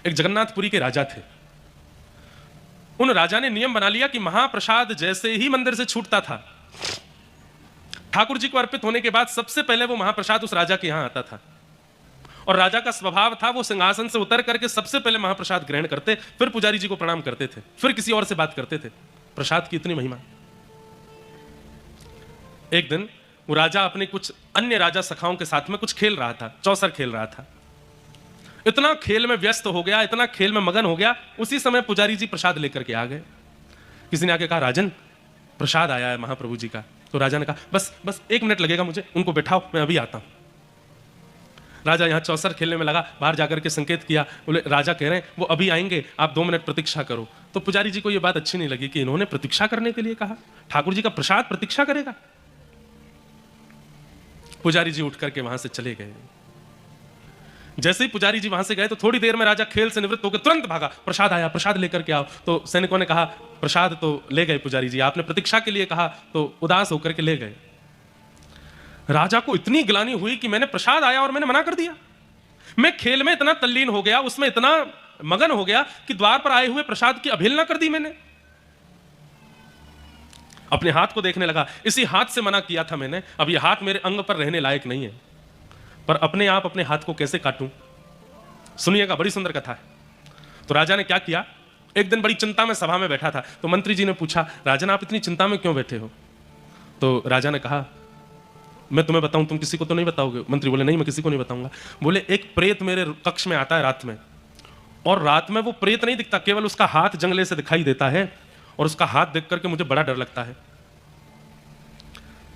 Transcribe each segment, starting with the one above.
एक जगन्नाथपुरी के राजा थे। उन राजा ने नियम बना लिया कि महाप्रसाद जैसे ही मंदिर से छूटता था, ठाकुर जी को अर्पित होने के बाद सबसे पहले वो महाप्रसाद उस राजा के यहां आता था। और राजा का स्वभाव था वो सिंहासन से उतर करके सबसे पहले महाप्रसाद ग्रहण करते, फिर पुजारी जी को प्रणाम करते थे, फिर किसी और से बात करते थे। प्रसाद की इतनी महिमा। एक दिन वो राजा अपने कुछ अन्य राजा सखाओं के साथ में कुछ खेल रहा था, चौसर खेल रहा था। इतना खेल में व्यस्त हो गया, इतना खेल में मगन हो गया, उसी समय पुजारी जी प्रसाद लेकर के आ गए। किसी ने आके कहा, राजन प्रसाद आया है महाप्रभु जी का। तो राजा ने कहा, बस बस 1 मिनट लगेगा मुझे, उनको बैठाओ, मैं अभी आता हूं। राजा यहां चौसर खेलने में लगा, बाहर जाकर के संकेत किया, बोले राजा कह रहे हैं वो अभी आएंगे, आप 2 मिनट प्रतीक्षा करो। तो पुजारी जी को यह बात अच्छी नहीं लगी कि इन्होंने प्रतीक्षा करने के लिए कहा, ठाकुर जी का प्रसाद प्रतीक्षा करेगा। पुजारी जी उठ करके वहां से चले गए। जैसे ही पुजारी जी वहां से गए तो थोड़ी देर में राजा खेल से निवृत्त होकर तुरंत भागा, प्रसाद आया, प्रसाद लेकर के आओ। तो सैनिकों ने कहा, प्रसाद तो ले गए पुजारी जी, आपने प्रतीक्षा के लिए कहा तो उदास होकर के ले गए। राजा को इतनी ग्लानि हुई कि मैंने प्रसाद आया और मैंने मना कर दिया। मैं खेल में इतना तल्लीन हो गया, उसमें इतना मगन हो गया कि द्वार पर आए हुए प्रसाद की अवहेलना कर दी मैंने। अपने हाथ को देखने लगा, इसी हाथ से मना किया था मैंने, अब यह हाथ मेरे अंग पर रहने लायक नहीं है, पर अपने आप अपने हाथ को कैसे काटूं। सुनिएगा, बड़ी सुंदर कथा है। तो राजा ने क्या किया, एक दिन बड़ी चिंता में सभा में बैठा था। तो मंत्री जी ने पूछा, राजन आप इतनी चिंता में क्यों बैठे हो? तो राजा ने कहा, मैं तुम्हें बताऊं, तुम किसी को तो नहीं बताओगे? मंत्री बोले, नहीं मैं किसी को नहीं बताऊंगा। बोले, एक प्रेत मेरे कक्ष में आता है रात में, और रात में वो प्रेत नहीं दिखता, केवल उसका हाथ जंगले से दिखाई देता है, और उसका हाथ देख करके मुझे बड़ा डर लगता है।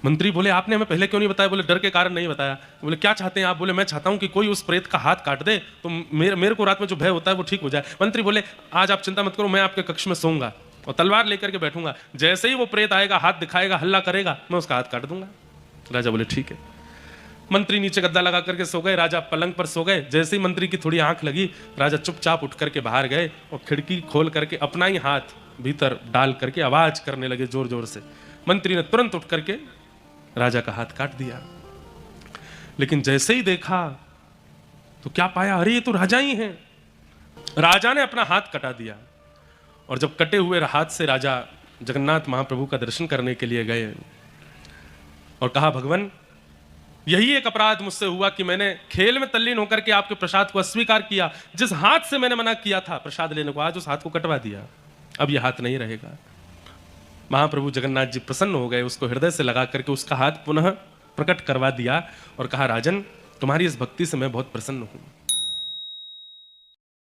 मंत्री बोले, आपने हमें पहले क्यों नहीं बताया? बोले, डर के कारण नहीं बताया। बोले, क्या चाहते हैं आप? बोले, मैं चाहता हूं कि कोई उस प्रेत का हाथ काट दे तो मेरे को रात में जो भय होता है वो ठीक हो जाए। मंत्री बोले, आज आप चिंता मत करो, मैं आपके कक्ष में सोऊंगा और तलवार लेकर के बैठूंगा, जैसे ही वो प्रेत आएगा, हाथ दिखाएगा, हल्ला करेगा, मैं उसका हाथ काट दूंगा। राजा बोले, ठीक है। मंत्री नीचे गद्दा लगा करके सो गए, राजा पलंग पर सो गए। जैसे ही मंत्री की थोड़ी आंख लगी, राजा चुपचाप उठ करके बाहर गए और खिड़की खोल करके अपना ही हाथ भीतर डाल करके आवाज करने लगे जोर जोर से। मंत्री ने तुरंत उठ करके राजा का हाथ काट दिया। लेकिन जैसे ही देखा तो क्या पाया, अरे ये तो राजा ही हैं। राजा ने अपना हाथ कटा दिया, और जब कटे हुए हाथ से राजा जगन्नाथ महाप्रभु का दर्शन करने के लिए गए और कहा, भगवान यही एक अपराध मुझसे हुआ कि मैंने खेल में तल्लीन होकर के आपके प्रसाद को अस्वीकार किया। जिस हाथ से मैंने मना किया था प्रसाद लेने को, आज उस हाथ को कटवा दिया, अब यह हाथ नहीं रहेगा। महाप्रभु जगन्नाथ जी प्रसन्न हो गए, उसको हृदय से लगा करके उसका हाथ पुनः प्रकट करवा दिया और कहा, राजन तुम्हारी इस भक्ति से मैं बहुत प्रसन्न हूं।